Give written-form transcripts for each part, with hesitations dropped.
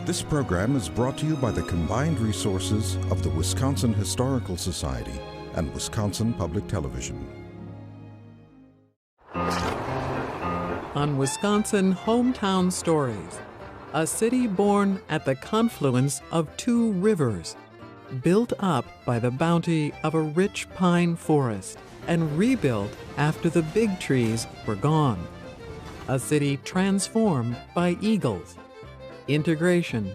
This program is brought to you by the combined resources of the Wisconsin Historical Society and Wisconsin Public Television. On Wisconsin Hometown Stories, a city born at the confluence of two rivers, built up by the bounty of a rich pine forest and rebuilt after the big trees were gone. A city transformed by eagles, integration,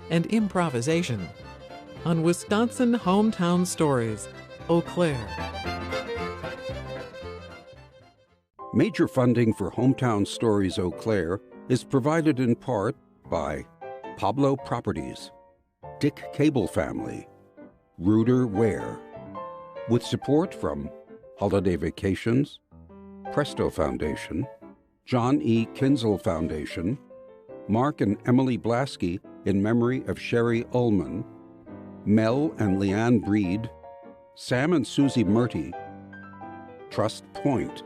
and improvisation. On Wisconsin Hometown Stories, Eau Claire. Major funding for Hometown Stories Eau Claire is provided in part by Pablo Properties, Dick Cable Family, Ruder Ware, with support from Holiday Vacations, Presto Foundation, John E. Kinzel Foundation, Mark and Emily Blasky in memory of Sherry Ullman, Mel and Leanne Breed, Sam and Susie Murty, Trust Point,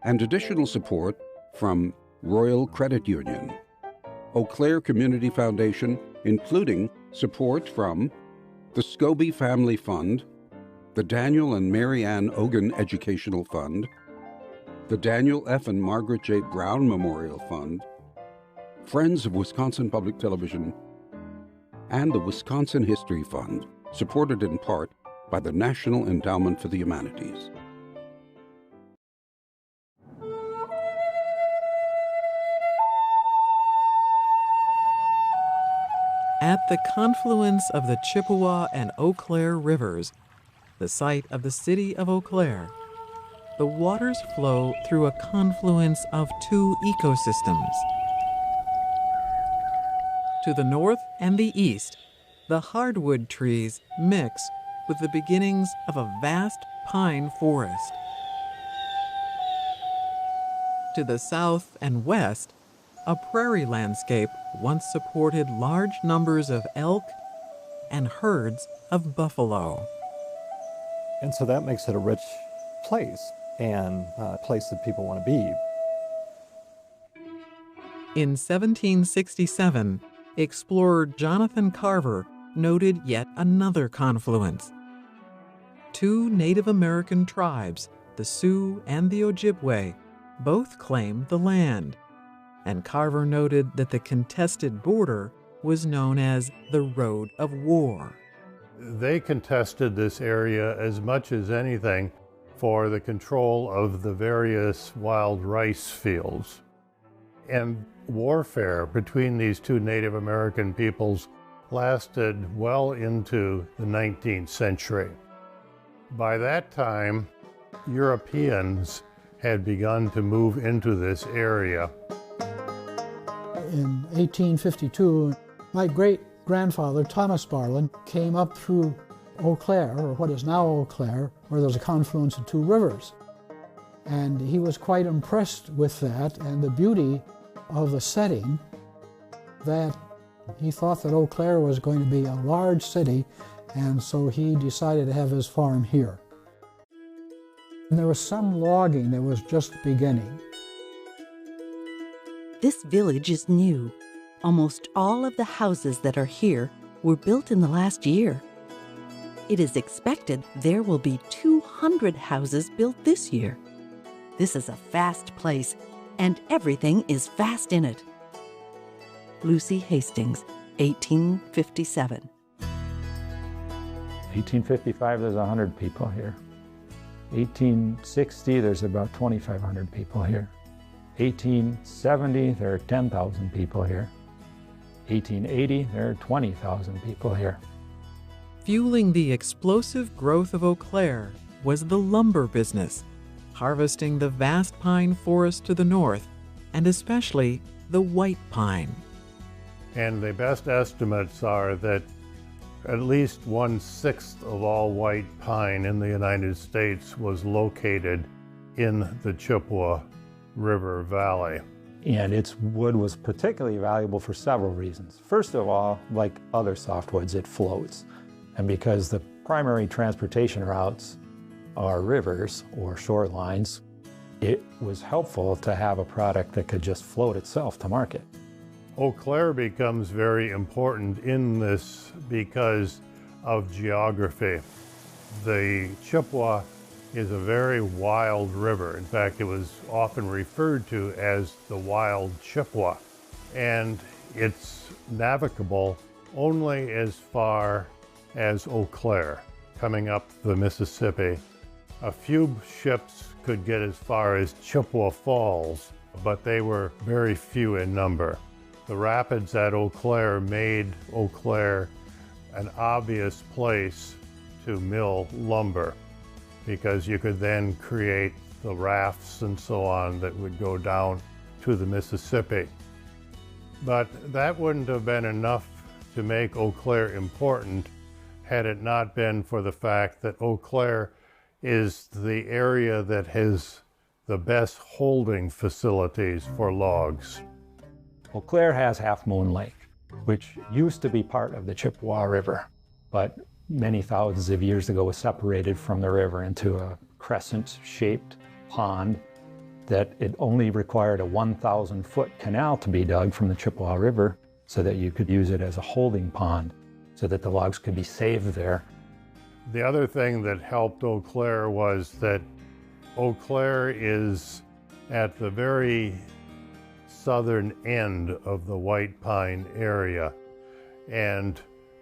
and additional support from Royal Credit Union, Eau Claire Community Foundation, including support from the Scobie Family Fund, the Daniel and Mary Ann Ogan Educational Fund, the Daniel F. and Margaret J. Brown Memorial Fund, Friends of Wisconsin Public Television, and the Wisconsin History Fund, supported in part by the National Endowment for the Humanities. At the confluence of the Chippewa and Eau Claire rivers, the site of the city of Eau Claire, the waters flow through a confluence of two ecosystems. To the north and the east, the hardwood trees mix with the beginnings of a vast pine forest. To the south and west, a prairie landscape once supported large numbers of elk and herds of buffalo. And so that makes it a rich place and a place that people want to be. In 1767, explorer Jonathan Carver noted yet another confluence. Two Native American tribes, the Sioux and the Ojibwe, both claimed the land, and Carver noted that the contested border was known as the Road of War. They contested this area as much as anything for the control of the various wild rice fields. And warfare between these two Native American peoples lasted well into the 19th century. By that time, Europeans had begun to move into this area. In 1852, my great-grandfather, Thomas Barlin, came up through Eau Claire, or what is now Eau Claire, where there's a confluence of two rivers. And he was quite impressed with that and the beauty of the setting, that he thought that Eau Claire was going to be a large city, and so he decided to have his farm here. And there was some logging that was just beginning. This village is new. Almost all of the houses that are here were built in the last year. It is expected there will be 200 houses built this year. This is a fast place, and everything is fast in it. Lucy Hastings, 1857. 1855, there's 100 people here. 1860, there's about 2,500 people here. 1870, there are 10,000 people here. 1880, there are 20,000 people here. Fueling the explosive growth of Eau Claire was the lumber business, harvesting the vast pine forest to the north, and especially the white pine. And the best estimates are that at least 1/6 of all white pine in the United States was located in the Chippewa River Valley. And its wood was particularly valuable for several reasons. First of all, like other softwoods, it floats. And because the primary transportation routes are rivers or shorelines, it was helpful to have a product that could just float itself to market. Eau Claire becomes very important in this because of geography. The Chippewa is a very wild river. In fact, it was often referred to as the Wild Chippewa. And it's navigable only as far as Eau Claire, coming up the Mississippi. A few ships could get as far as Chippewa Falls, but they were very few in number. The rapids at Eau Claire made Eau Claire an obvious place to mill lumber, because you could then create the rafts and so on that would go down to the Mississippi. But that wouldn't have been enough to make Eau Claire important had it not been for the fact that Eau Claire is the area that has the best holding facilities for logs. Eau Claire has Half Moon Lake, which used to be part of the Chippewa River, but many thousands of years ago was separated from the river into a crescent-shaped pond that it only required a 1,000-foot canal to be dug from the Chippewa River so that you could use it as a holding pond so that the logs could be saved there. The other thing that helped Eau Claire was that Eau Claire is at the very southern end of the White Pine area, and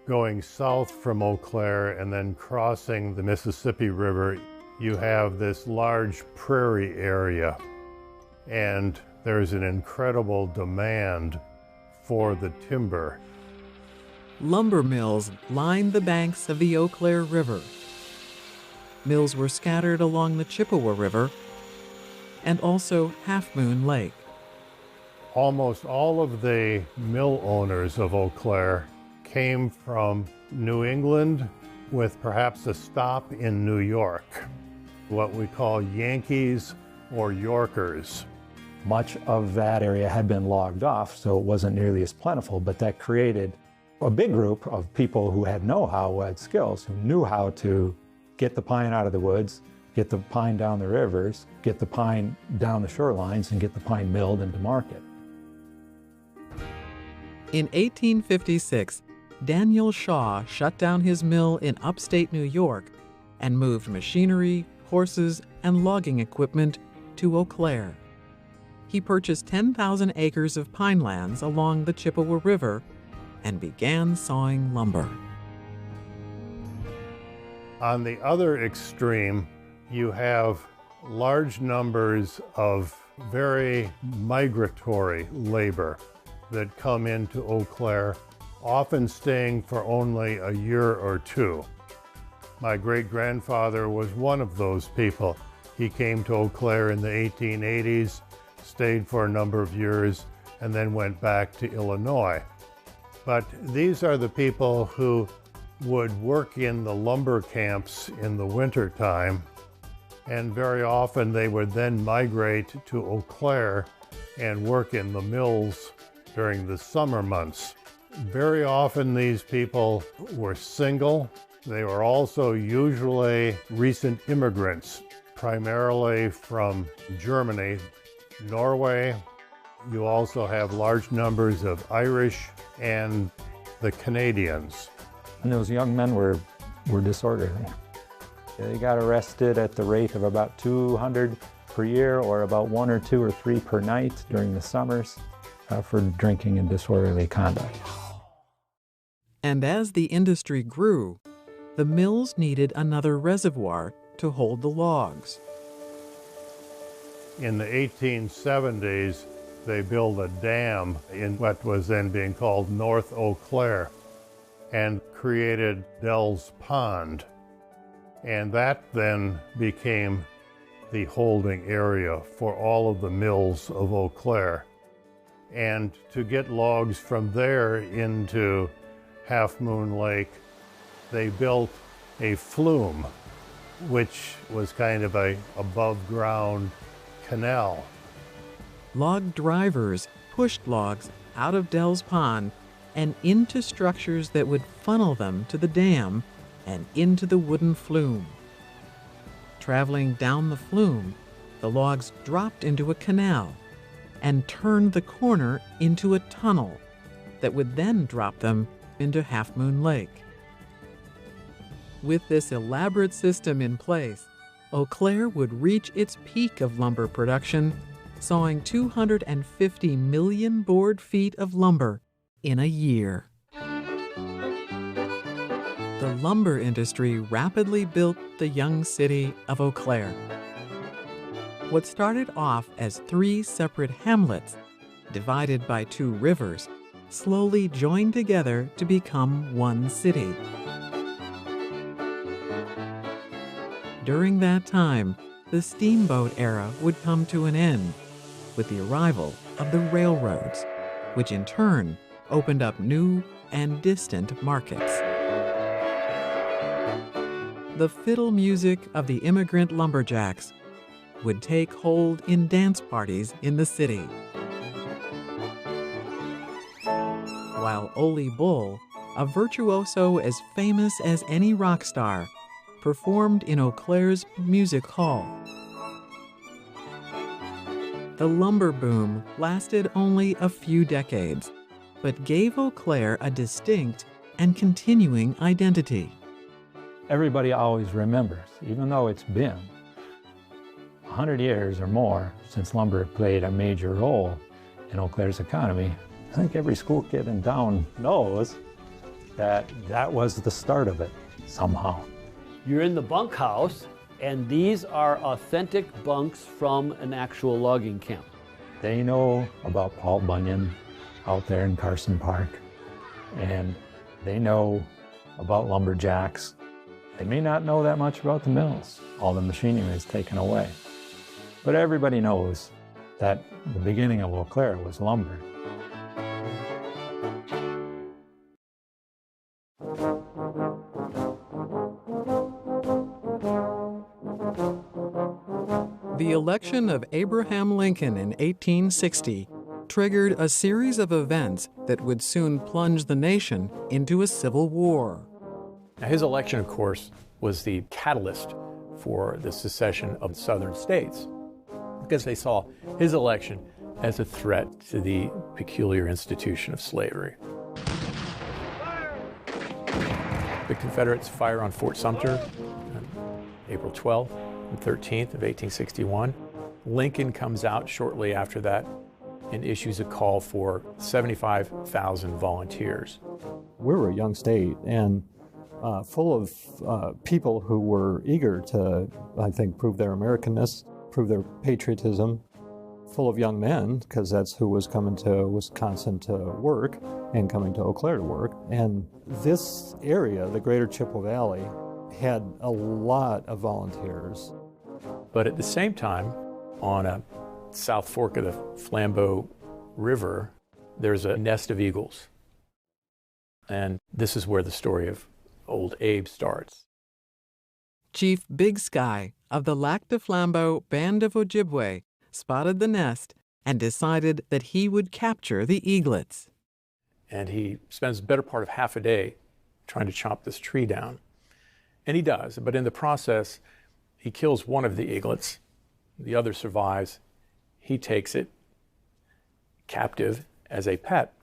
going south from Eau Claire and then crossing the Mississippi River, you have this large prairie area, and there's an incredible demand for the timber. Lumber mills lined the banks of the Eau Claire River. Mills were scattered along the Chippewa River and also Half Moon Lake. Almost all of the mill owners of Eau Claire came from New England, with perhaps a stop in New York, what we call Yankees or Yorkers. Much of that area had been logged off, so it wasn't nearly as plentiful, but that created a big group of people who had know-how, who had skills, who knew how to get the pine out of the woods, get the pine down the rivers, get the pine down the shorelines, and get the pine milled into market. In 1856, Daniel Shaw shut down his mill in upstate New York and moved machinery, horses, and logging equipment to Eau Claire. He purchased 10,000 acres of pine lands along the Chippewa River and began sawing lumber. On the other extreme, you have large numbers of very migratory labor that come into Eau Claire, often staying for only a year or two. My great-grandfather was one of those people. He came to Eau Claire in the 1880s, stayed for a number of years, and then went back to Illinois. But these are the people who would work in the lumber camps in the wintertime, and very often they would then migrate to Eau Claire and work in the mills during the summer months. Very often these people were single. They were also usually recent immigrants, primarily from Germany, Norway. You also have large numbers of Irish and the Canadians. And those young men were disorderly. They got arrested at the rate of about 200 per year, or about 1 or 2 or 3 per night during the summers for drinking and disorderly conduct. And as the industry grew, the mills needed another reservoir to hold the logs. In the 1870s, they built a dam in what was then being called North Eau Claire and created Dell's Pond. And that then became the holding area for all of the mills of Eau Claire. And to get logs from there into Half Moon Lake, they built a flume, which was kind of a above-ground canal. Log drivers pushed logs out of Dell's Pond and into structures that would funnel them to the dam and into the wooden flume. Traveling down the flume, the logs dropped into a canal and turned the corner into a tunnel that would then drop them into Half Moon Lake. With this elaborate system in place, Eau Claire would reach its peak of lumber production, sawing 250 million board feet of lumber in a year. The lumber industry rapidly built the young city of Eau Claire. What started off as 3 separate hamlets, divided by 2 rivers, slowly joined together to become one city. During that time, the steamboat era would come to an end with the arrival of the railroads, which in turn opened up new and distant markets. The fiddle music of the immigrant lumberjacks would take hold in dance parties in the city, while Ole Bull, a virtuoso as famous as any rock star, performed in Eau Claire's music hall. The lumber boom lasted only a few decades, but gave Eau Claire a distinct and continuing identity. Everybody always remembers, even though it's been 100 years or more since lumber played a major role in Eau Claire's economy. I think every school kid in town knows that that was the start of it somehow. You're in the bunkhouse, and these are authentic bunks from an actual logging camp. They know about Paul Bunyan out there in Carson Park, and they know about lumberjacks. They may not know that much about the mills. All the machinery is taken away. But everybody knows that the beginning of Eau Claire was lumber. The election of Abraham Lincoln in 1860 triggered a series of events that would soon plunge the nation into a civil war. Now, his election, of course, was the catalyst for the secession of the southern states, because they saw his election as a threat to the peculiar institution of slavery. The Confederates fire on Fort Sumter on April 12th and 13th of 1861. Lincoln comes out shortly after that and issues a call for 75,000 volunteers. We were a young state and full of people who were eager to, I think, prove their Americanness, prove their patriotism, full of young men, because that's who was coming to Wisconsin to work and coming to Eau Claire to work. And this area, the greater Chippewa Valley, had a lot of volunteers. But at the same time, on a South Fork of the Flambeau River, there's a nest of eagles. And this is where the story of Old Abe starts. Chief Big Sky of the Lac de Flambeau Band of Ojibwe spotted the nest and decided that he would capture the eaglets. And he spends the better part of half a day trying to chop this tree down. And he does, but in the process, he kills one of the eaglets. The other survives. He takes it captive as a pet.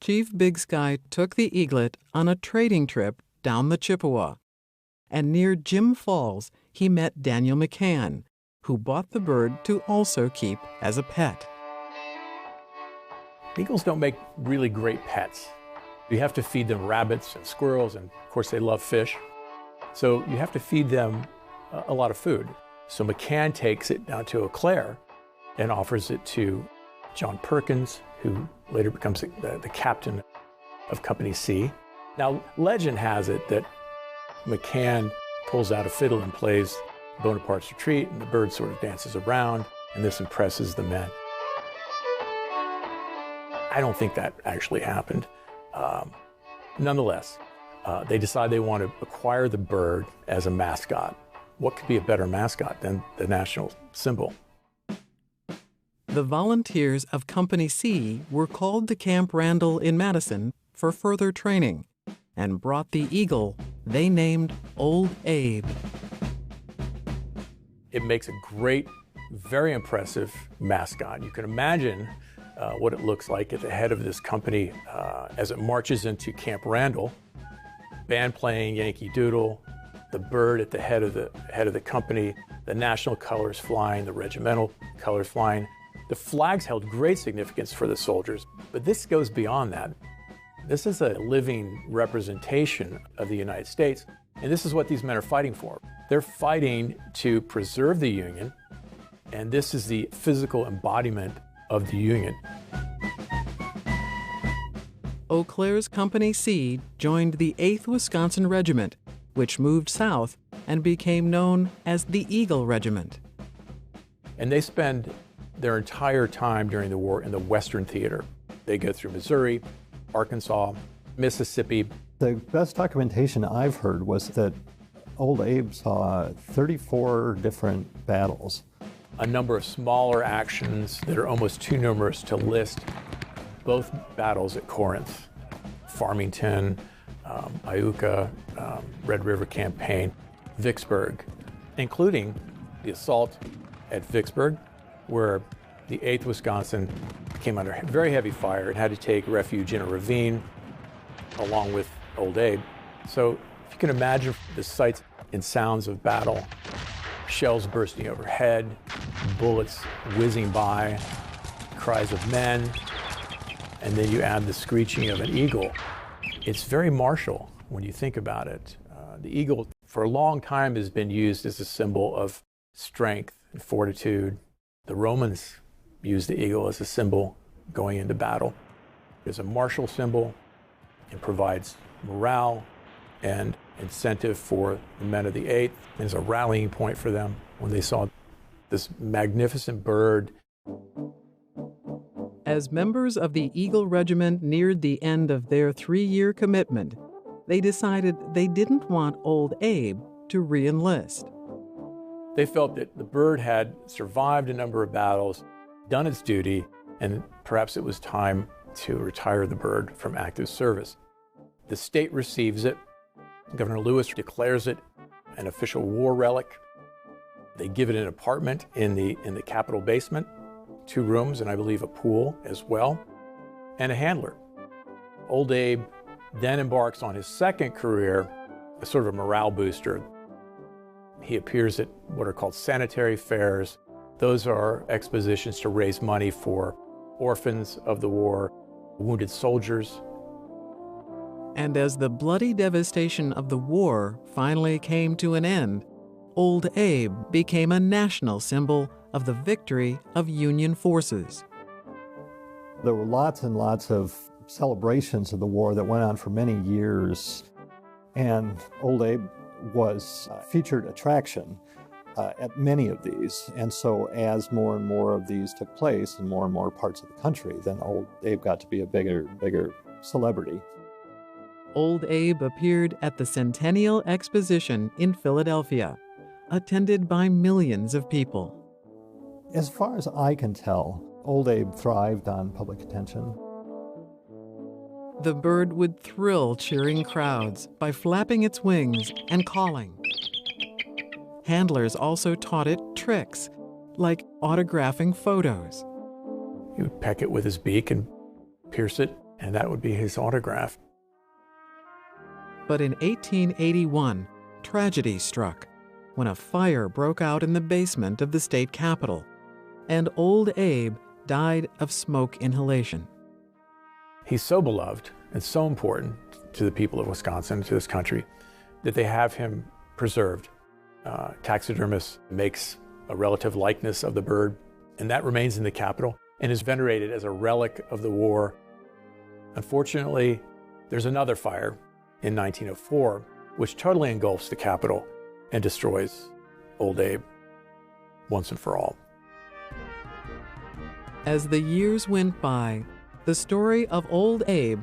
Chief Big Sky took the eaglet on a trading trip down the Chippewa. And near Jim Falls, he met Daniel McCann, who bought the bird to also keep as a pet. Eagles don't make really great pets. You have to feed them rabbits and squirrels, and of course they love fish. So you have to feed them a lot of food. So McCann takes it down to Eau Claire and offers it to John Perkins, who later becomes the captain of Company C. Now, legend has it that McCann pulls out a fiddle and plays Bonaparte's Retreat, and the bird sort of dances around, and this impresses the men. I don't think that actually happened. Nonetheless, they decide they want to acquire the bird as a mascot. What could be a better mascot than the national symbol? The volunteers of Company C were called to Camp Randall in Madison for further training and brought the eagle they named Old Abe. It makes a great, very impressive mascot. You can imagine what it looks like at the head of this company as it marches into Camp Randall. Band playing Yankee Doodle, the bird at the head of the company, the national colors flying, the regimental colors flying. The flags held great significance for the soldiers, but this goes beyond that. This is a living representation of the United States, and this is what these men are fighting for. They're fighting to preserve the Union, and this is the physical embodiment of the Union. Eau Claire's Company C joined the 8th Wisconsin Regiment, which moved south and became known as the Eagle Regiment. And they spend their entire time during the war in the Western Theater. They go through Missouri, Arkansas, Mississippi. The best documentation I've heard was that Old Abe saw 34 different battles. A number of smaller actions that are almost too numerous to list. Both battles at Corinth, Farmington, Iuka, Red River Campaign, Vicksburg, including the assault at Vicksburg, where the 8th Wisconsin came under very heavy fire and had to take refuge in a ravine along with Old Abe. So if you can imagine the sights and sounds of battle, shells bursting overhead, bullets whizzing by, cries of men, and then you add the screeching of an eagle. It's very martial when you think about it. The eagle, for a long time, has been used as a symbol of strength and fortitude. The Romans used the eagle as a symbol going into battle. It's a martial symbol. It provides morale and incentive for the men of the 8th. It's a rallying point for them when they saw this magnificent bird. As members of the Eagle Regiment neared the end of their 3-year commitment, they decided they didn't want Old Abe to re-enlist. They felt that the bird had survived a number of battles, done its duty, and perhaps it was time to retire the bird from active service. The state receives it. Governor Lewis declares it an official war relic. They give it an apartment in the Capitol basement, 2 rooms, and I believe a pool as well, and a handler. Old Abe then embarks on his second career, a sort of a morale booster. He appears at what are called sanitary fairs. Those are expositions to raise money for orphans of the war, wounded soldiers. And as the bloody devastation of the war finally came to an end, Old Abe became a national symbol of the victory of Union forces. There were lots and lots of celebrations of the war that went on for many years, and Old Abe was a featured attraction at many of these. And so as more and more of these took place in more and more parts of the country, then Old Abe got to be a bigger celebrity. Old Abe appeared at the Centennial Exposition in Philadelphia, attended by millions of people. As far as I can tell, Old Abe thrived on public attention. The bird would thrill cheering crowds by flapping its wings and calling. Handlers also taught it tricks, like autographing photos. He would peck it with his beak and pierce it, and that would be his autograph. But in 1881, tragedy struck when a fire broke out in the basement of the state capitol, and Old Abe died of smoke inhalation. He's so beloved and so important to the people of Wisconsin, to this country, that they have him preserved. Taxidermist makes a relative likeness of the bird, and that remains in the Capitol and is venerated as a relic of the war. Unfortunately, there's another fire in 1904, which totally engulfs the Capitol and destroys Old Abe once and for all. As the years went by, the story of Old Abe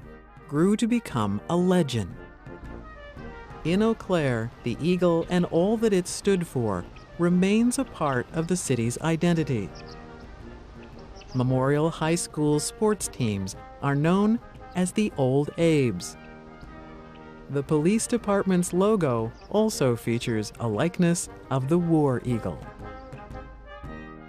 grew to become a legend. In Eau Claire, the eagle and all that it stood for remains a part of the city's identity. Memorial High School sports teams are known as the Old Abes. The police department's logo also features a likeness of the war eagle.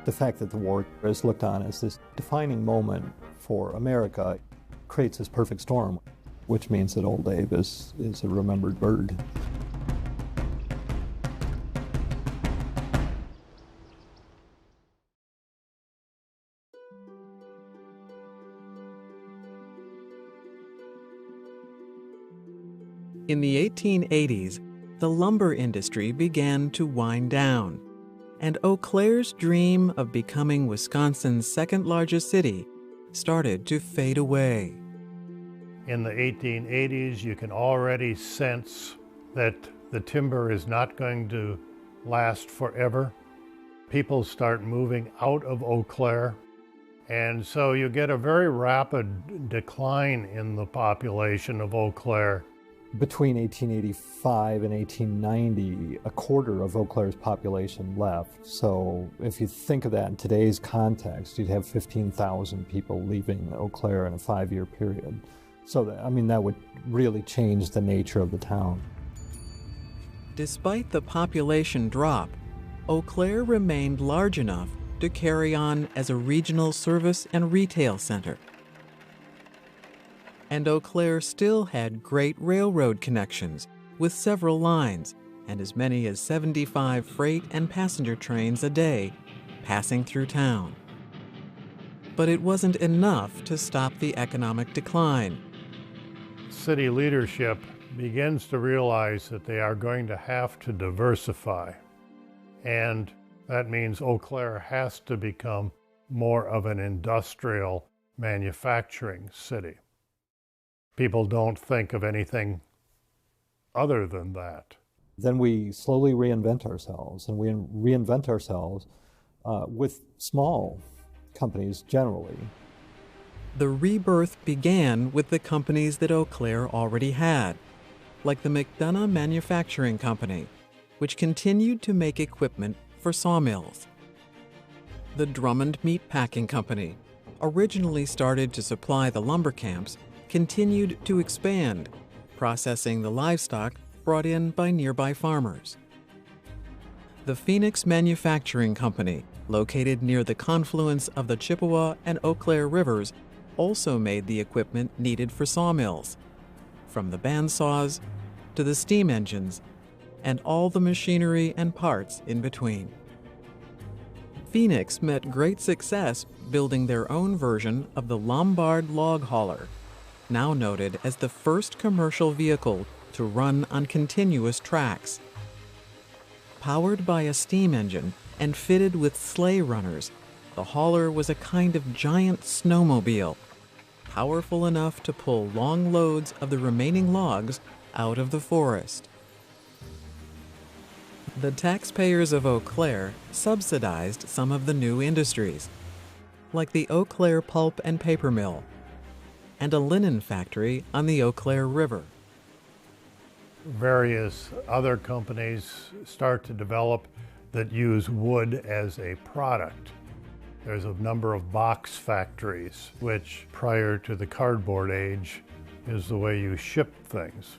The fact that the war is looked on as this defining moment for America, creates this perfect storm, which means that Old Abe is a remembered bird. In the 1880s, the lumber industry began to wind down, and Eau Claire's dream of becoming Wisconsin's second largest city started to fade away. In the 1880s, you can already sense that the timber is not going to last forever. People start moving out of Eau Claire, and so you get a very rapid decline in the population of Eau Claire. Between 1885 and 1890, a quarter of Eau Claire's population left. So if you think of that in today's context, you'd have 15,000 people leaving Eau Claire in a 5-year period. So that would really change the nature of the town. Despite the population drop, Eau Claire remained large enough to carry on as a regional service and retail center. And Eau Claire still had great railroad connections with several lines and as many as 75 freight and passenger trains a day passing through town. But it wasn't enough to stop the economic decline. City leadership begins to realize that they are going to have to diversify. And that means Eau Claire has to become more of an industrial manufacturing city. People don't think of anything other than that. Then we slowly reinvent ourselves, and we reinvent ourselves with small companies generally. The rebirth began with the companies that Eau Claire already had, like the McDonough Manufacturing Company, which continued to make equipment for sawmills. The Drummond Meat Packing Company, originally started to supply the lumber camps, continued to expand, processing the livestock brought in by nearby farmers. The Phoenix Manufacturing Company, located near the confluence of the Chippewa and Eau Claire rivers, also made the equipment needed for sawmills, from the bandsaws to the steam engines and all the machinery and parts in between. Phoenix met great success building their own version of the Lombard log hauler, now noted as the first commercial vehicle to run on continuous tracks. Powered by a steam engine and fitted with sleigh runners, the hauler was a kind of giant snowmobile, powerful enough to pull long loads of the remaining logs out of the forest. The taxpayers of Eau Claire subsidized some of the new industries, like the Eau Claire Pulp and Paper Mill, and a linen factory on the Eau Claire River. Various other companies start to develop that use wood as a product. There's a number of box factories, which prior to the cardboard age is the way you ship things.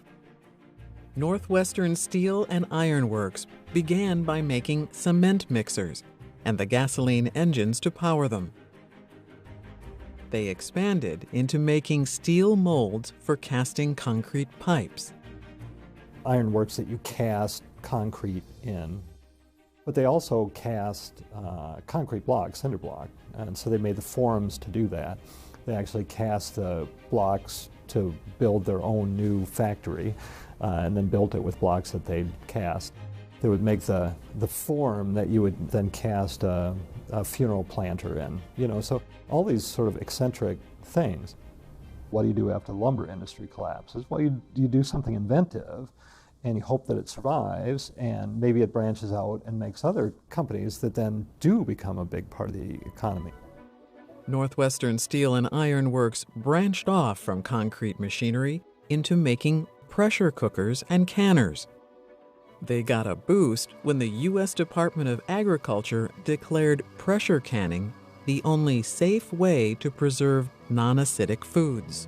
Northwestern Steel and Iron Works began by making cement mixers and the gasoline engines to power them. They expanded into making steel molds for casting concrete pipes. Ironworks that you cast concrete in, but they also cast concrete blocks, cinder block, and so they made the forms to do that. They actually cast the blocks to build their own new factory, and then built it with blocks that they'd cast. They would make the form that you would then cast a funeral planter in, so all these sort of eccentric things. What do you do after the lumber industry collapses? Well, you do something inventive, and you hope that it survives, and maybe it branches out and makes other companies that then do become a big part of the economy. Northwestern Steel and Iron Works branched off from concrete machinery into making pressure cookers and canners. They got a boost when the U.S. Department of Agriculture declared pressure canning the only safe way to preserve non-acidic foods.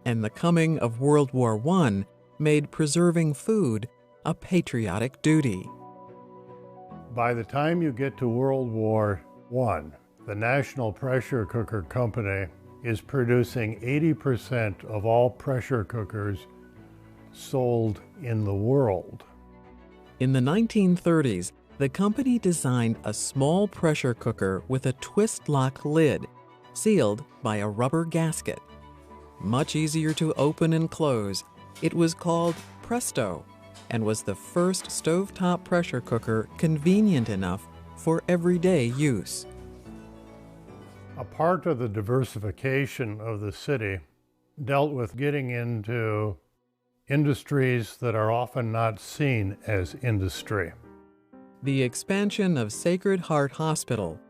And the coming of World War I made preserving food a patriotic duty. By the time you get to World War I, The National Pressure Cooker Company is producing 80% of all pressure cookers sold in the world. In the 1930s, the company designed a small pressure cooker with a twist-lock lid, sealed by a rubber gasket. Much easier to open and close, it was called Presto and was the first stovetop pressure cooker convenient enough for everyday use. A part of the diversification of the city dealt with getting into industries that are often not seen as industry. The expansion of Sacred Heart Hospital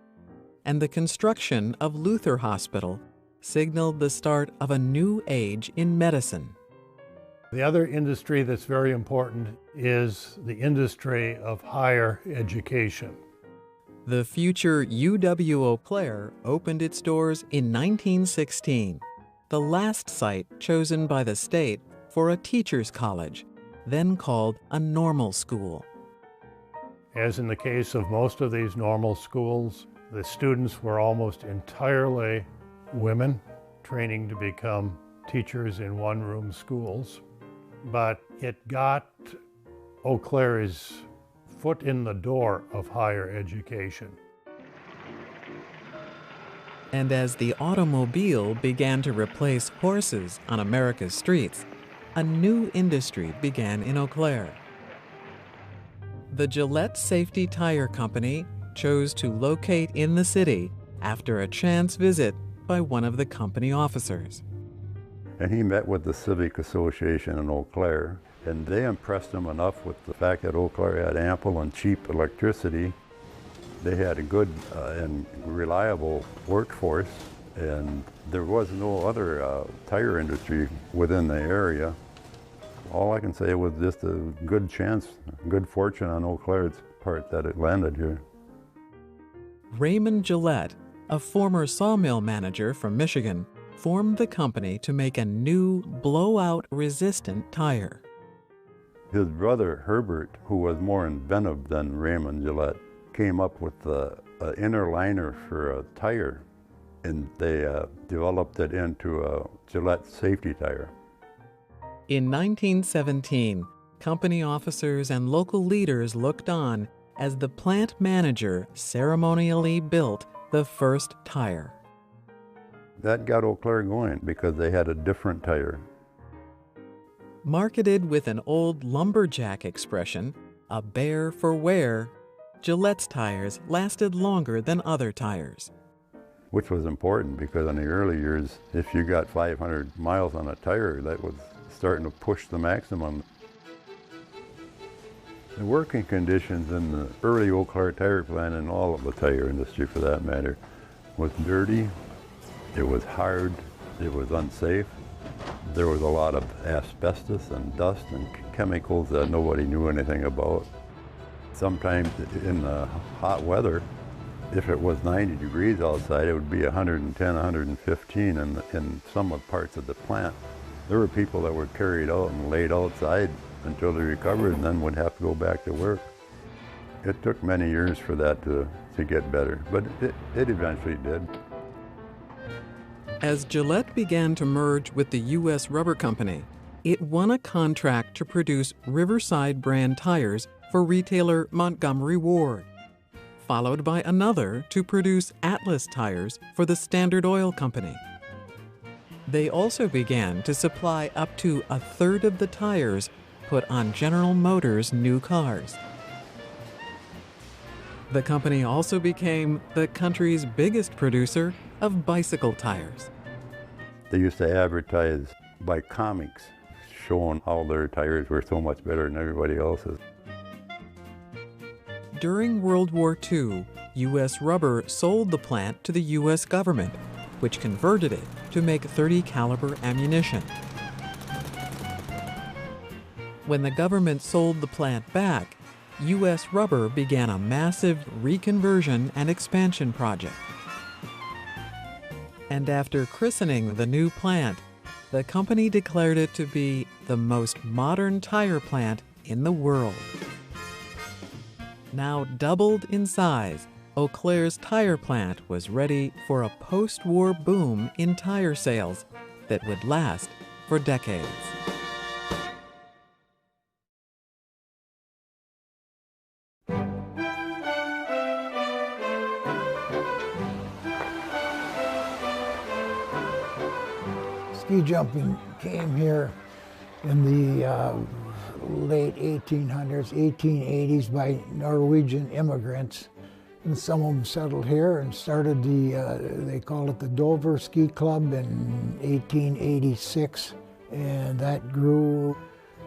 and the construction of Luther Hospital signaled the start of a new age in medicine. The other industry that's very important is the industry of higher education. The future UW-Eau Claire opened its doors in 1916, the last site chosen by the state for a teacher's college, then called a normal school. As in the case of most of these normal schools, the students were almost entirely women training to become teachers in one-room schools. But it got Eau Claire's foot in the door of higher education. And as the automobile began to replace horses on America's streets, a new industry began in Eau Claire. The Gillette Safety Tire Company chose to locate in the city after a chance visit by one of the company officers. And he met with the Civic Association in Eau Claire, and they impressed him enough with the fact that Eau Claire had ample and cheap electricity. They had a good and reliable workforce, and there was no other tire industry within the area. All I can say was just a good chance, good fortune on Eau Claire's part that it landed here. Raymond Gillette, a former sawmill manager from Michigan, formed the company to make a new blowout-resistant tire. His brother Herbert, who was more inventive than Raymond Gillette, came up with an inner liner for a tire, and they developed it into a Gillette safety tire. In 1917, company officers and local leaders looked on as the plant manager ceremonially built the first tire. That got Eau Claire going because they had a different tire. Marketed with an old lumberjack expression, a bear for wear, Gillette's tires lasted longer than other tires. Which was important because in the early years, if you got 500 miles on a tire, that was starting to push the maximum. The working conditions in the early Eau Claire tire plant, and all of the tire industry for that matter, was dirty, it was hard, it was unsafe. There was a lot of asbestos and dust and chemicals that nobody knew anything about. Sometimes in the hot weather, if it was 90 degrees outside, it would be 110, 115 in some of the parts of the plant. There were people that were carried out and laid outside until they recovered and then would have to go back to work. It took many years for that to get better, but it eventually did. As Gillette began to merge with the U.S. Rubber Company, it won a contract to produce Riverside brand tires for retailer Montgomery Ward, followed by another to produce Atlas tires for the Standard Oil Company. They also began to supply up to a third of the tires put on General Motors' new cars. The company also became the country's biggest producer of bicycle tires. They used to advertise by comics, showing how their tires were so much better than everybody else's. During World War II, U.S. Rubber sold the plant to the U.S. government, which converted it to make .30 caliber ammunition. When the government sold the plant back, U.S. Rubber began a massive reconversion and expansion project. And after christening the new plant, the company declared it to be the most modern tire plant in the world. Now doubled in size, Eau Claire's tire plant was ready for a post-war boom in tire sales that would last for decades. Ski jumping came here in the late 1800s, 1880s by Norwegian immigrants. And some of them settled here and started they called it the Dover Ski Club in 1886. And that grew,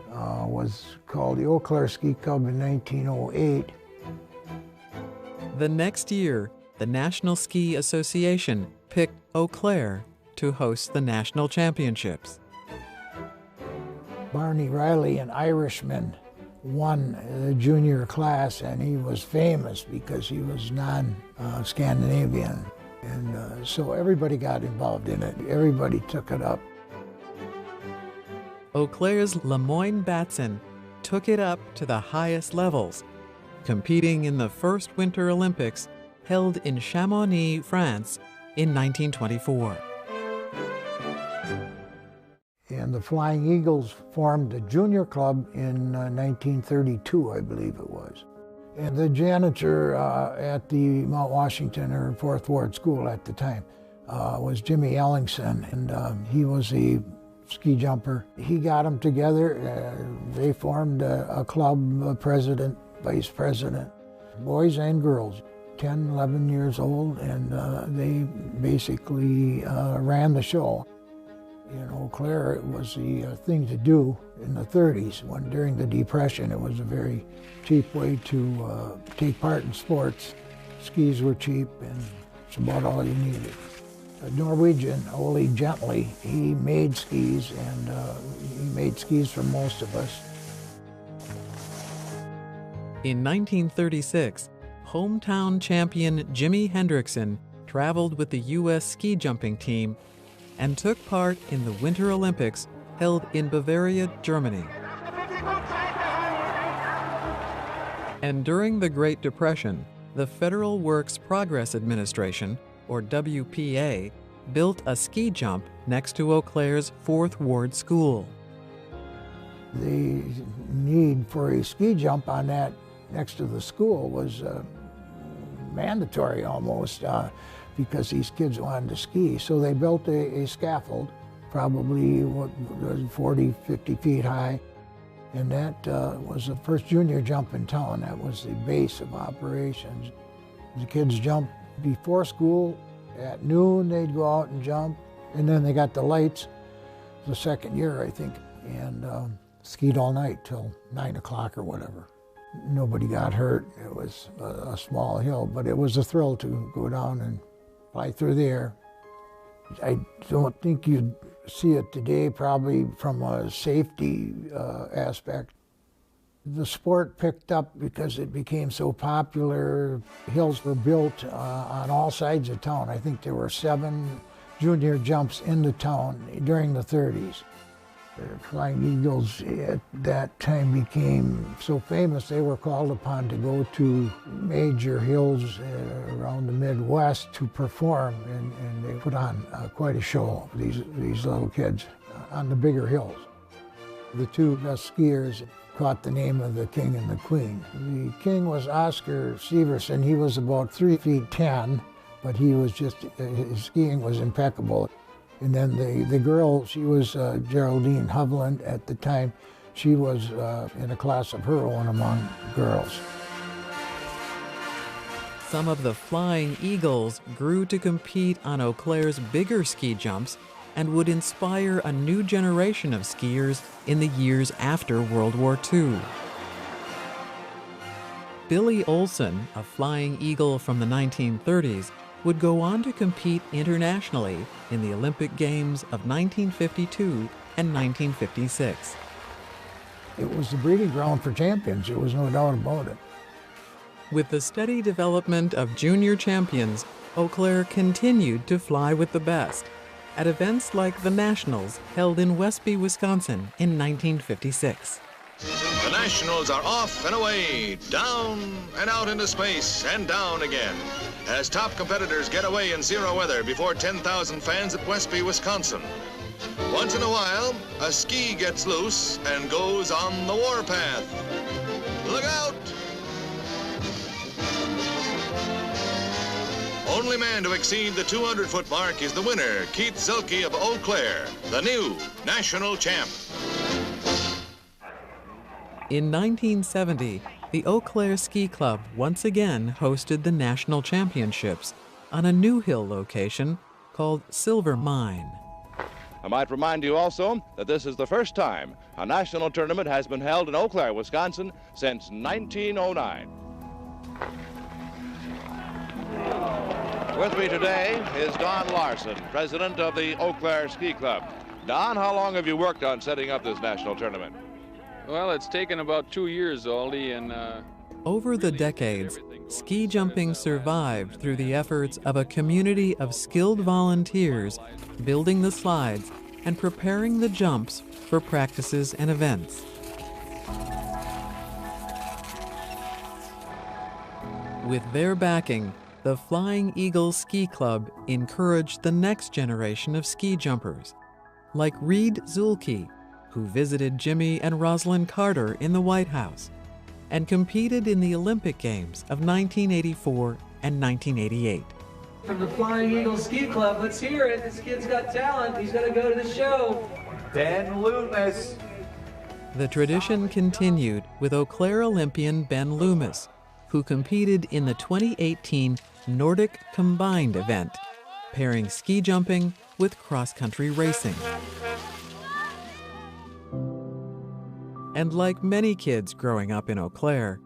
was called the Eau Claire Ski Club in 1908. The next year, the National Ski Association picked Eau Claire to host the national championships. Barney Riley, an Irishman, won the junior class, and he was famous because he was non-Scandinavian. And so everybody got involved in it. Everybody took it up. Eau Claire's Lemoyne Batson took it up to the highest levels, competing in the first Winter Olympics held in Chamonix, France in 1924. And the Flying Eagles formed a junior club in 1932, I believe it was. And the janitor at the Mount Washington or Fourth Ward School at the time was Jimmy Ellingson, and he was a ski jumper. He got them together. They formed a club, a president, vice president, boys and girls, 10, 11 years old, and they basically ran the show. In Eau Claire, it was the thing to do in the 30s, when during the Depression it was a very cheap way to take part in sports. Skis were cheap, and it's about all you needed. A Norwegian, Ole Gently, he made skis, and he made skis for most of us. In 1936, hometown champion Jimi Hendriksen traveled with the U.S. ski jumping team and took part in the Winter Olympics held in Bavaria, Germany. And during the Great Depression, the Federal Works Progress Administration, or WPA, built a ski jump next to Eau Claire's Fourth Ward School. The need for a ski jump on that next to the school was mandatory almost, because these kids wanted to ski. So they built a scaffold, probably 40, 50 feet high, and that was the first junior jump in town. That was the base of operations. The kids jumped before school. At noon, they'd go out and jump, and then they got the lights the second year, I think, and skied all night till 9 o'clock or whatever. Nobody got hurt. It was a small hill, but it was a thrill to go down and fly through the air. I don't think you'd see it today, probably from a safety aspect. The sport picked up because it became so popular. Hills were built on all sides of town. I think there were 7 junior jumps into town during the 30s. The Flying Eagles at that time became so famous, they were called upon to go to major hills around the Midwest to perform, and they put on quite a show, these little kids, on the bigger hills. The two best skiers caught the name of the king and the queen. The king was Oscar Severson. He was about 3 feet 10, but he was just, his skiing was impeccable. And then the girl, she was Geraldine Hovland at the time. She was in a class of her own among girls. Some of the Flying Eagles grew to compete on Eau Claire's bigger ski jumps and would inspire a new generation of skiers in the years after World War II. Billy Olson, a Flying Eagle from the 1930s, would go on to compete internationally in the Olympic Games of 1952 and 1956. It was the breeding ground for champions, there was no doubt about it. With the steady development of junior champions, Eau Claire continued to fly with the best at events like the Nationals held in Westby, Wisconsin in 1956. The Nationals are off and away, down and out into space and down again, as top competitors get away in zero weather before 10,000 fans at Westby, Wisconsin. Once in a while, a ski gets loose and goes on the warpath. Look out! Only man to exceed the 200-foot mark is the winner, Keith Zelke of Eau Claire, the new national champ. In 1970, the Eau Claire Ski Club once again hosted the national championships on a New Hill location called Silver Mine. I might remind you also that this is the first time a national tournament has been held in Eau Claire, Wisconsin since 1909. With me today is Don Larson, president of the Eau Claire Ski Club. Don, how long have you worked on setting up this national tournament? Well, it's taken about 2 years, Aldi, and over the decades, ski jumping survived through the efforts of a community of skilled volunteers building the slides and preparing the jumps for practices and events. With their backing, the Flying Eagle Ski Club encouraged the next generation of ski jumpers, like Reed Zulke, who visited Jimmy and Rosalind Carter in the White House and competed in the Olympic Games of 1984 and 1988. From the Flying Eagle Ski Club, let's hear it. This kid's got talent. He's going to go to the show. Ben Loomis. The tradition continued with Eau Claire Olympian Ben Loomis, who competed in the 2018 Nordic Combined event, pairing ski jumping with cross-country racing. And like many kids growing up in Eau Claire,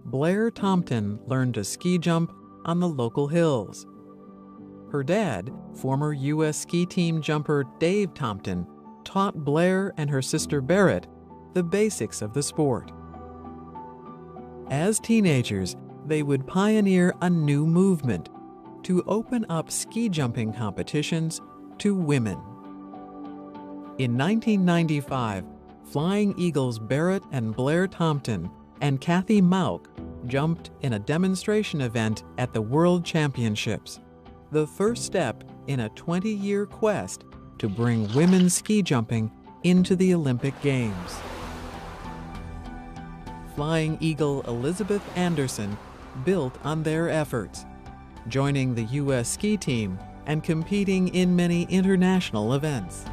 Blair Tompton learned to ski jump on the local hills. Her dad, former U.S. ski team jumper Dave Tompton, taught Blair and her sister Barrett the basics of the sport. As teenagers, they would pioneer a new movement to open up ski jumping competitions to women. In 1995, Flying Eagles Barrett and Blair Tompton and Kathy Mauk jumped in a demonstration event at the World Championships, the first step in a 20-year quest to bring women's ski jumping into the Olympic Games. Flying Eagle Elizabeth Anderson built on their efforts, joining the U.S. ski team and competing in many international events.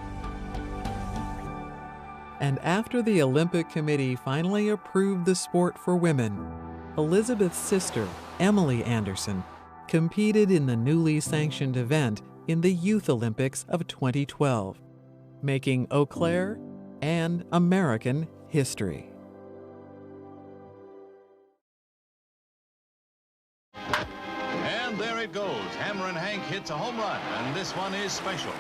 And after the Olympic Committee finally approved the sport for women, Elizabeth's sister, Emily Anderson, competed in the newly sanctioned event in the Youth Olympics of 2012, making Eau Claire and American history. And there it goes. Hammerin' Hank hits a home run, and this one is special.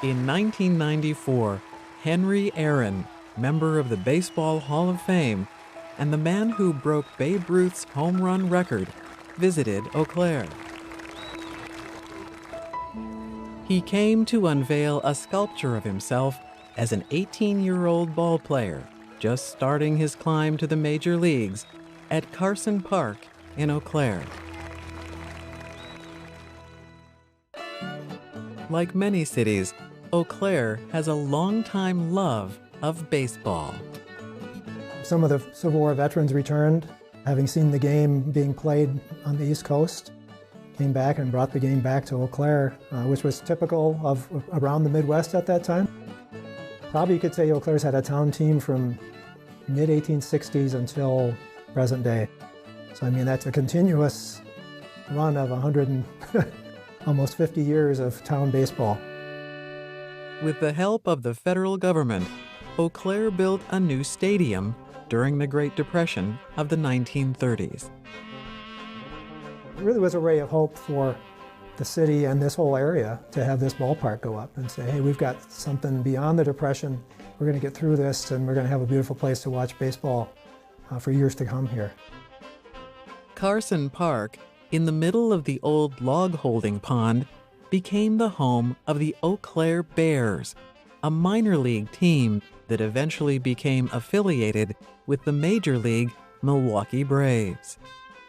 In 1994, Henry Aaron, member of the Baseball Hall of Fame and the man who broke Babe Ruth's home run record, visited Eau Claire. He came to unveil a sculpture of himself as an 18-year-old ball player just starting his climb to the major leagues at Carson Park in Eau Claire. Like many cities, Eau Claire has a long-time love of baseball. Some of the Civil War veterans returned, having seen the game being played on the East Coast, came back and brought the game back to Eau Claire, which was typical of around the Midwest at that time. Probably you could say Eau Claire's had a town team from mid-1860s until present day. So I mean, that's a continuous run of 100 and almost 50 years of town baseball. With the help of the federal government, Eau Claire built a new stadium during the Great Depression of the 1930s. It really was a ray of hope for the city and this whole area to have this ballpark go up and say, hey, we've got something beyond the Depression. We're going to get through this and we're going to have a beautiful place to watch baseball for years to come here. Carson Park, in the middle of the old log holding pond, became the home of the Eau Claire Bears, a minor league team that eventually became affiliated with the Major League Milwaukee Braves.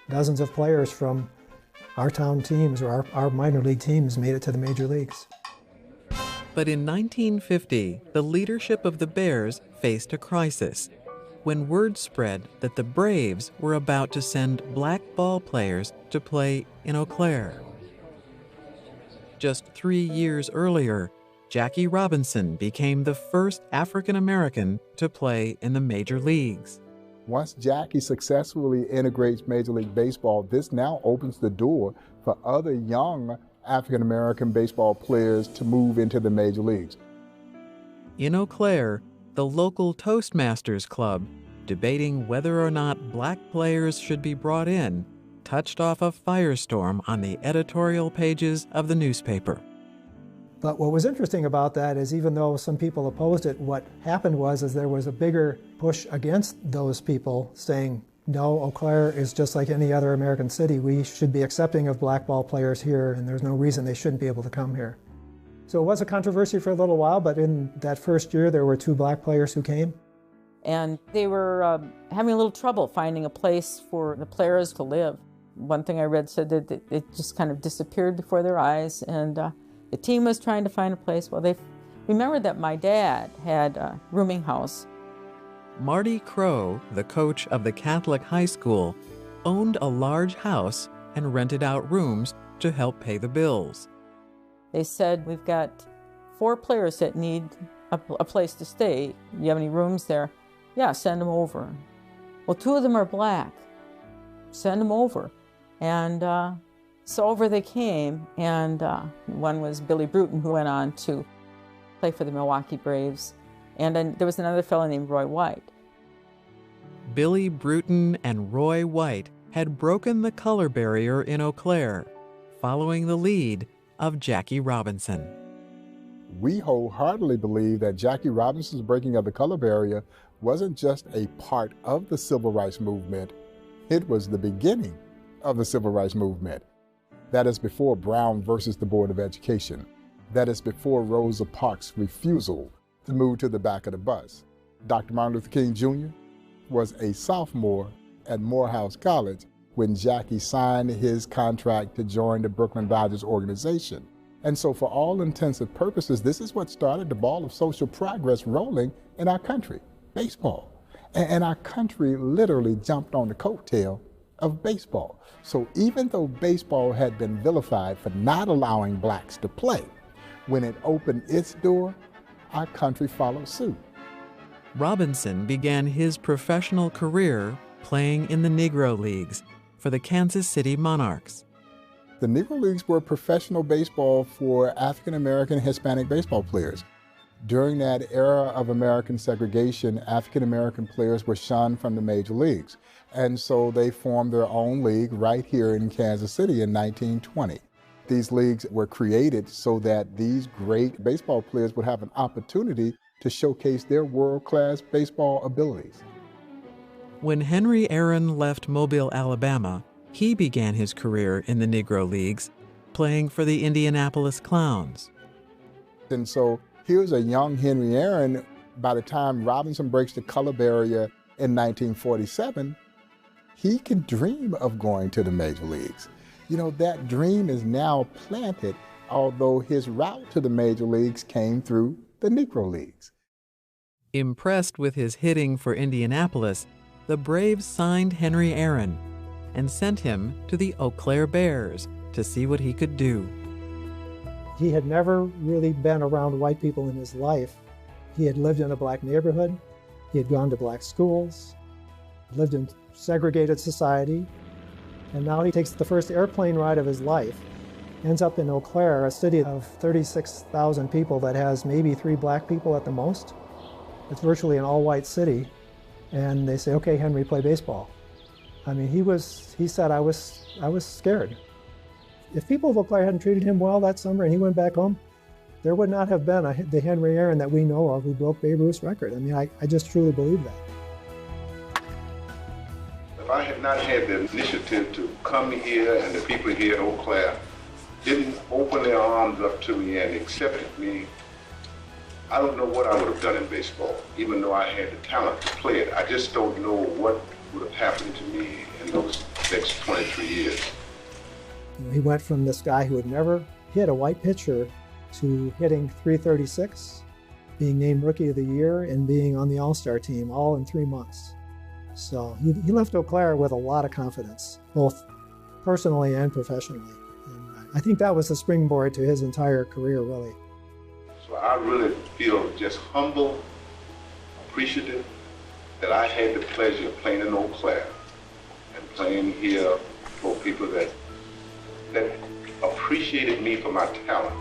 Dozens of players from our town teams or our minor league teams made it to the major leagues. But in 1950, the leadership of the Bears faced a crisis when word spread that the Braves were about to send black ball players to play in Eau Claire. Just 3 years earlier, Jackie Robinson became the first African American to play in the major leagues. Once Jackie successfully integrates Major League Baseball, this now opens the door for other young African American baseball players to move into the major leagues. In Eau Claire, the local Toastmasters Club, debating whether or not black players should be brought in, touched off a firestorm on the editorial pages of the newspaper. But what was interesting about that is even though some people opposed it, what happened was there was a bigger push against those people saying, no, Eau Claire is just like any other American city. We should be accepting of black ball players here, and there's no reason they shouldn't be able to come here. So it was a controversy for a little while, but in that first year there were 2 black players who came. And they were having a little trouble finding a place for the players to live. One thing I read said that it just kind of disappeared before their eyes, and the team was trying to find a place. Well, they remembered that my dad had a rooming house. Marty Crow, the coach of the Catholic high school, owned a large house and rented out rooms to help pay the bills. They said, we've got 4 players that need a place to stay. You have any rooms there? Yeah, send them over. Well, 2 of them are black. Send them over. And so over they came, and one was Billy Bruton, who went on to play for the Milwaukee Braves. And then there was another fellow named Roy White. Billy Bruton and Roy White had broken the color barrier in Eau Claire, following the lead of Jackie Robinson. We wholeheartedly believe that Jackie Robinson's breaking of the color barrier wasn't just a part of the civil rights movement, it was the beginning of the civil rights movement. That is before Brown versus the Board of Education. That is before Rosa Parks' refusal to move to the back of the bus. Dr. Martin Luther King Jr. was a sophomore at Morehouse College when Jackie signed his contract to join the Brooklyn Dodgers organization. And so for all intents and purposes, this is what started the ball of social progress rolling in our country, baseball. And our country literally jumped on the coattail of baseball. So even though baseball had been vilified for not allowing blacks to play, when it opened its door, our country followed suit. Robinson began his professional career playing in the Negro Leagues for the Kansas City Monarchs. The Negro Leagues were professional baseball for African American and Hispanic baseball players. During that era of American segregation, African American players were shunned from the major leagues. And so they formed their own league right here in Kansas City in 1920. These leagues were created so that these great baseball players would have an opportunity to showcase their world-class baseball abilities. When Henry Aaron left Mobile, Alabama, he began his career in the Negro Leagues, playing for the Indianapolis Clowns. And so here's a young Henry Aaron. By the time Robinson breaks the color barrier in 1947, he can dream of going to the major leagues. You know, that dream is now planted, although his route to the major leagues came through the Negro Leagues. Impressed with his hitting for Indianapolis, the Braves signed Henry Aaron and sent him to the Eau Claire Bears to see what he could do. He had never really been around white people in his life. He had lived in a black neighborhood. He had gone to black schools, lived in segregated society, and now he takes the first airplane ride of his life, ends up in Eau Claire, a city of 36,000 people that has maybe 3 black people at the most. It's virtually an all-white city, and they say, okay, Henry, play baseball. I mean, he said, I was scared. If people of Eau Claire hadn't treated him well that summer and he went back home, there would not have been the Henry Aaron that we know of who broke Babe Ruth's record. I mean, I just truly believe that. If I had not had the initiative to come here and the people here in Eau Claire didn't open their arms up to me and accepted me, I don't know what I would have done in baseball, even though I had the talent to play it. I just don't know what would have happened to me in those next 23 years. He went from this guy who had never hit a white pitcher to hitting .336, being named Rookie of the Year, and being on the All-Star team all in 3 months. So he left Eau Claire with a lot of confidence, both personally and professionally. And I think that was the springboard to his entire career, really. So I really feel just humble, appreciative that I had the pleasure of playing in Eau Claire and playing here for people that appreciated me for my talent.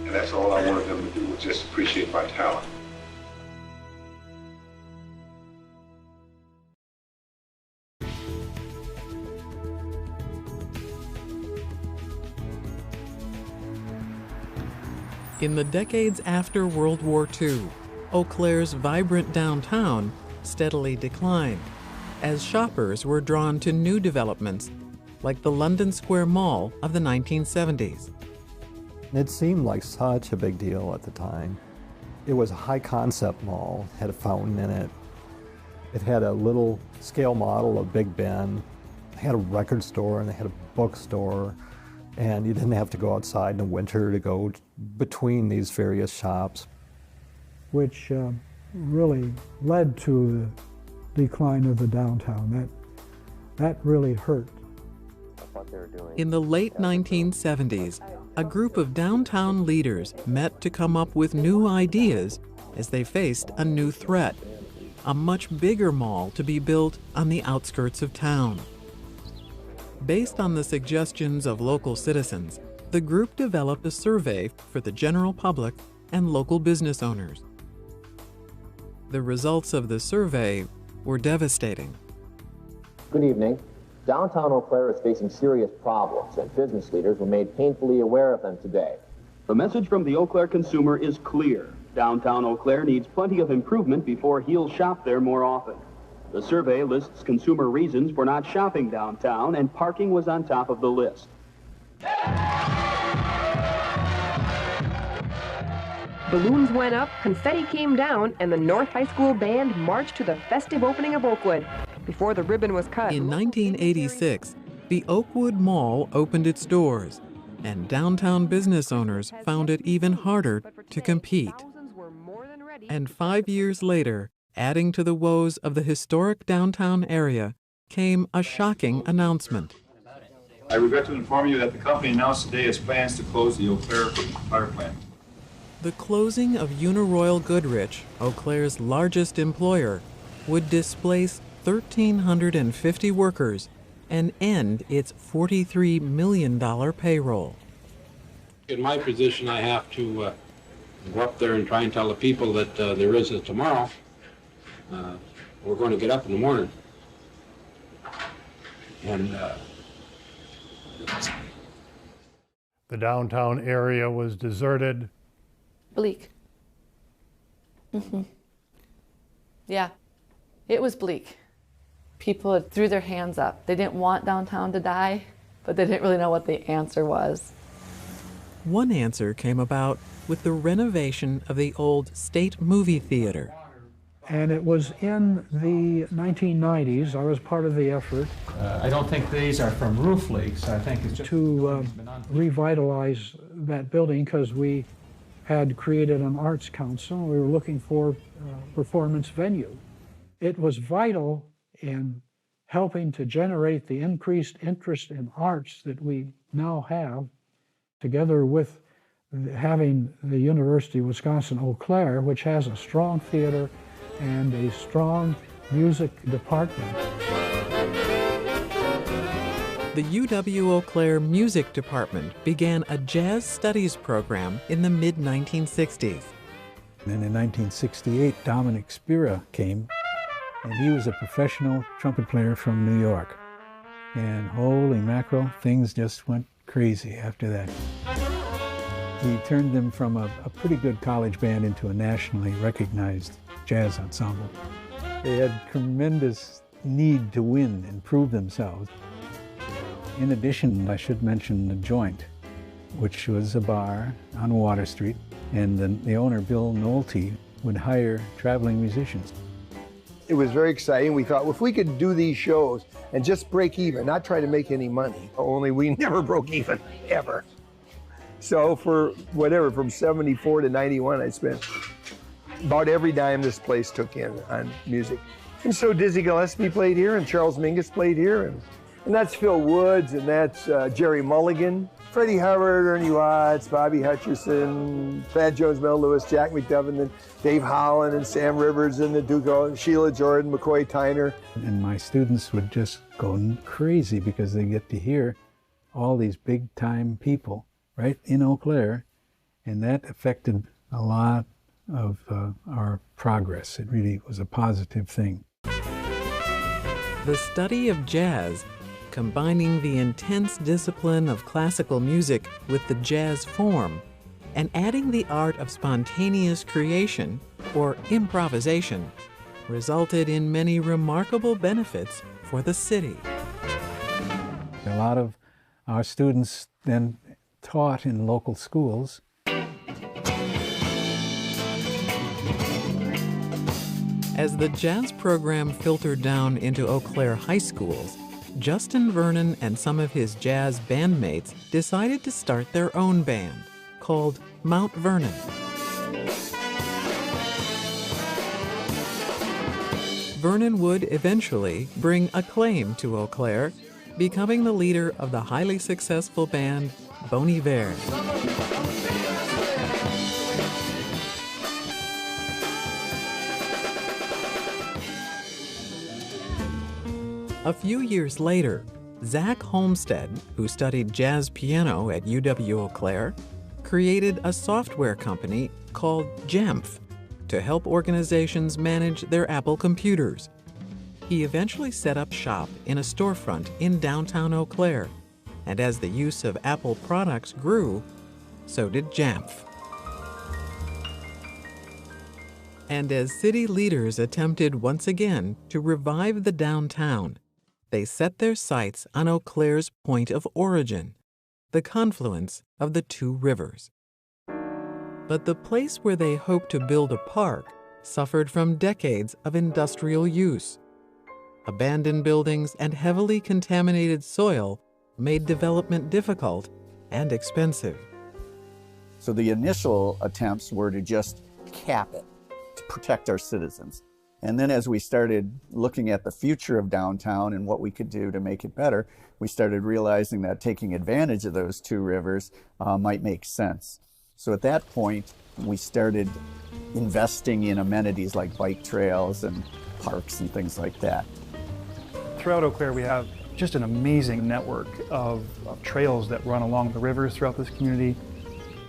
And that's all I wanted them to do, was just appreciate my talent. In the decades after World War II, Eau Claire's vibrant downtown steadily declined as shoppers were drawn to new developments like the London Square Mall of the 1970s. It seemed like such a big deal at the time. It was a high-concept mall, had a fountain in it. It had a little scale model of Big Ben. They had a record store and they had a bookstore, and you didn't have to go outside in the winter to go between these various shops. Which really led to the decline of the downtown. That really hurt. In the late 1970s, a group of downtown leaders met to come up with new ideas as they faced a new threat, a much bigger mall to be built on the outskirts of town. Based on the suggestions of local citizens, the group developed a survey for the general public and local business owners. The results of the survey were devastating. Good evening. Downtown Eau Claire is facing serious problems, and business leaders were made painfully aware of them today. The message from the Eau Claire consumer is clear. Downtown Eau Claire needs plenty of improvement before he'll shop there more often. The survey lists consumer reasons for not shopping downtown, and parking was on top of the list. Balloons went up, confetti came down, and the North High School band marched to the festive opening of Oakwood. Before the ribbon was cut. In 1986, the Oakwood Mall opened its doors, and downtown business owners found it even harder to compete. And 5 years later, adding to the woes of the historic downtown area, came a shocking announcement. I regret to inform you that the company announced today its plans to close the Eau Claire power plant. The closing of Uniroyal Goodrich, Eau Claire's largest employer, would displace 1,350 workers and end its $43 million payroll. In my position, I have to go up there and try and tell the people that there is a tomorrow. We're going to get up in the morning. And the downtown area was deserted. Bleak. Yeah, it was bleak. People had threw their hands up. They didn't want downtown to die, but they didn't really know what the answer was. One answer came about with the renovation of the old State Movie Theater. And it was in the 1990s. I was part of the effort. I don't think these are from roof leaks. I think it's just to revitalize that building, because we had created an arts council. We were looking for a performance venue. It was vital in helping to generate the increased interest in arts that we now have, together with having the University of Wisconsin-Eau Claire, which has a strong theater and a strong music department. The UW-Eau Claire Music Department began a jazz studies program in the mid-1960s. And in 1968, Dominic Spira came, and he was a professional trumpet player from New York. And holy mackerel, things just went crazy after that. He turned them from a pretty good college band into a nationally recognized jazz ensemble. They had tremendous need to win and prove themselves. In addition, I should mention The Joint, which was a bar on Water Street And the owner, Bill Nolte, would hire traveling musicians. It was very exciting. We thought, well, if we could do these shows and just break even, not try to make any money, only we never broke even, ever. So for whatever, from 74 to 91, I spent about every dime this place took in on music. And so Dizzy Gillespie played here, and Charles Mingus played here, and that's Phil Woods, and that's Jerry Mulligan, Freddie Hubbard, Ernie Watts, Bobby Hutcherson, Thad Jones, Mel Lewis, Jack McDuffin, and Dave Holland, and Sam Rivers, and the Duke, Sheila Jordan, McCoy Tyner. And my students would just go crazy because they get to hear all these big-time people right in Eau Claire, and that affected a lot of our progress. It really was a positive thing. The study of jazz, combining the intense discipline of classical music with the jazz form, and adding the art of spontaneous creation, or improvisation, resulted in many remarkable benefits for the city. A lot of our students then taught in local schools. As the jazz program filtered down into Eau Claire high schools, Justin Vernon and some of his jazz bandmates decided to start their own band, called Mount Vernon. Vernon would eventually bring acclaim to Eau Claire, becoming the leader of the highly successful band Bon Iver. A few years later, Zach Homestead, who studied jazz piano at UW-Eau Claire, created a software company called Jamf to help organizations manage their Apple computers. He eventually set up shop in a storefront in downtown Eau Claire, and as the use of Apple products grew, so did Jamf. And as city leaders attempted once again to revive the downtown, they set their sights on Eau Claire's point of origin, the confluence of the two rivers. But the place where they hoped to build a park suffered from decades of industrial use. Abandoned buildings and heavily contaminated soil made development difficult and expensive. So the initial attempts were to just cap it, to protect our citizens. And then as we started looking at the future of downtown and what we could do to make it better, we started realizing that taking advantage of those two rivers might make sense. So at that point, we started investing in amenities like bike trails and parks and things like that. Throughout Eau Claire, we have just an amazing network of trails that run along the rivers throughout this community.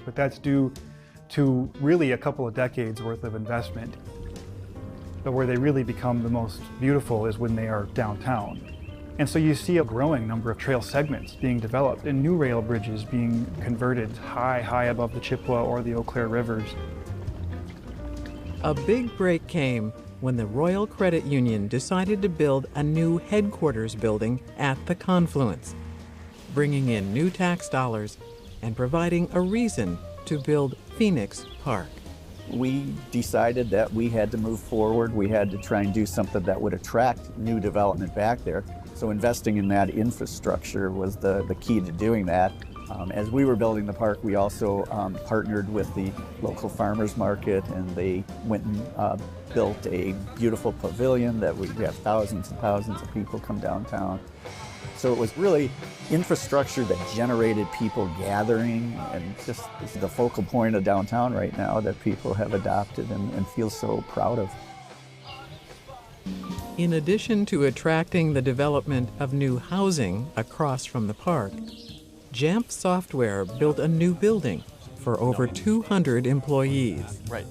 But that's due to really a couple of decades worth of investment. But where they really become the most beautiful is when they are downtown. And so you see a growing number of trail segments being developed and new rail bridges being converted high above the Chippewa or the Eau Claire rivers. A big break came when the Royal Credit Union decided to build a new headquarters building at the confluence, bringing in new tax dollars and providing a reason to build Phoenix Park. We decided that we had to move forward. We had to try and do something that would attract new development back there. So investing in that infrastructure was the key to doing that. As we were building the park, we also partnered with the local farmers market, and they went and built a beautiful pavilion that we have thousands and thousands of people come downtown. So it was really infrastructure that generated people gathering, and just this is the focal point of downtown right now that people have adopted and feel so proud of. In addition to attracting the development of new housing across from the park, Jamf Software built a new building for over 200 employees. Right.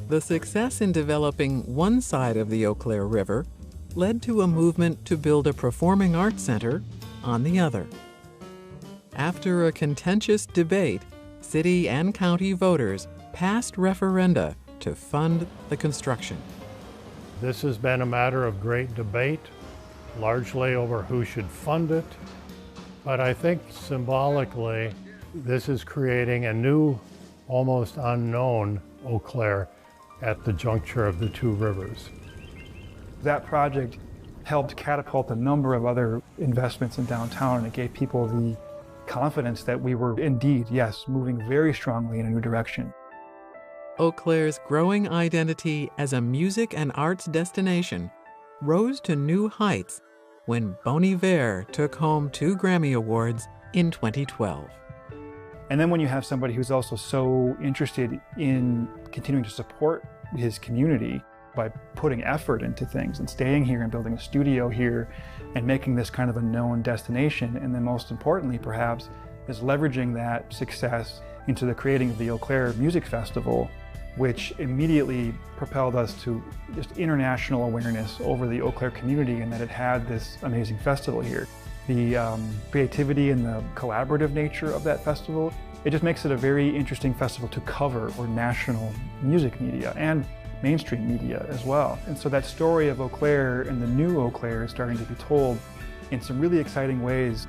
The success in developing one side of the Eau Claire River led to a movement to build a performing arts center on the other. After a contentious debate, city and county voters passed referenda to fund the construction. This has been a matter of great debate, largely over who should fund it. But I think symbolically, this is creating a new almost unknown Eau Claire at the juncture of the two rivers. That project helped catapult a number of other investments in downtown, and it gave people the confidence that we were indeed, yes, moving very strongly in a new direction. Eau Claire's growing identity as a music and arts destination rose to new heights when Bon Iver took home 2 Grammy Awards in 2012. And then when you have somebody who's also so interested in continuing to support his community by putting effort into things and staying here and building a studio here and making this kind of a known destination, and then most importantly perhaps is leveraging that success into the creating of the Eau Claire Music Festival, which immediately propelled us to just international awareness over the Eau Claire community and that it had this amazing festival here. The creativity and the collaborative nature of that festival, it just makes it a very interesting festival to cover for national music media and mainstream media as well. And so that story of Eau Claire and the new Eau Claire is starting to be told in some really exciting ways.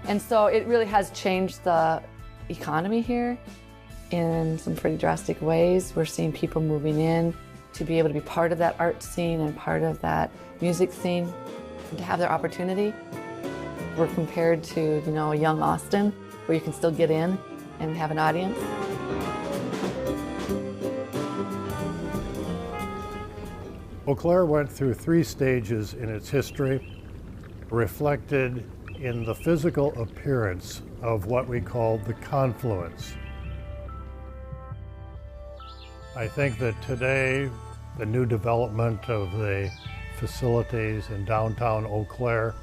And so it really has changed the economy here in some pretty drastic ways. We're seeing people moving in to be able to be part of that art scene and part of that music scene, and to have their opportunity. We're compared to, a young Austin, where you can still get in and have an audience. Eau Claire went through 3 stages in its history, reflected in the physical appearance of what we call the confluence. I think that today, the new development of the facilities in downtown Eau Claire,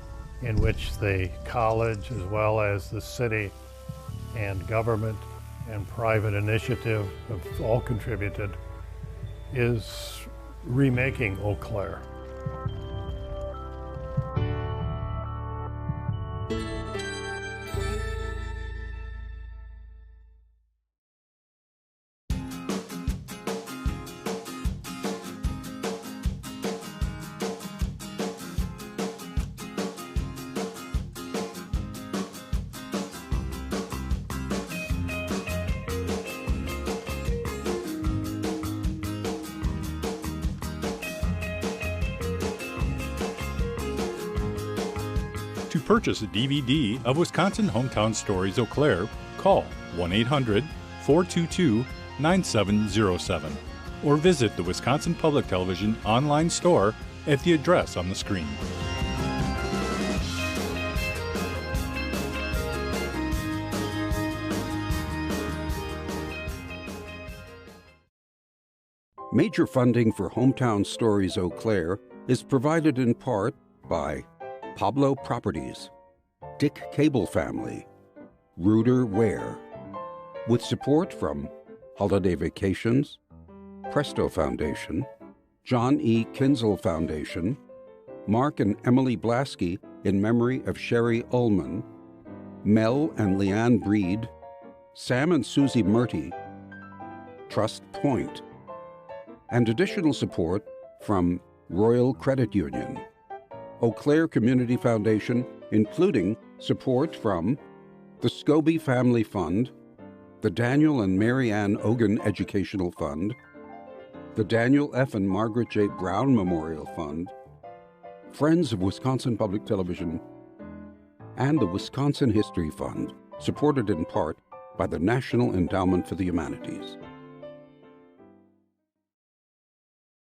in which the college as well as the city and government and private initiative have all contributed, is remaking Eau Claire. To purchase a DVD of Wisconsin Hometown Stories Eau Claire, call 1-800-422-9707 or visit the Wisconsin Public Television online store at the address on the screen. Major funding for Hometown Stories Eau Claire is provided in part by Pablo Properties, Dick Cable Family, Ruder Ware, with support from Holiday Vacations, Presto Foundation, John E. Kinzel Foundation, Mark and Emily Blasky in memory of Sherry Ullman, Mel and Leanne Breed, Sam and Susie Murty, Trust Point, and additional support from Royal Credit Union, Eau Claire Community Foundation, including support from the Scobie Family Fund, the Daniel and Mary Ann Ogan Educational Fund, the Daniel F. and Margaret J. Brown Memorial Fund, Friends of Wisconsin Public Television, and the Wisconsin History Fund, supported in part by the National Endowment for the Humanities.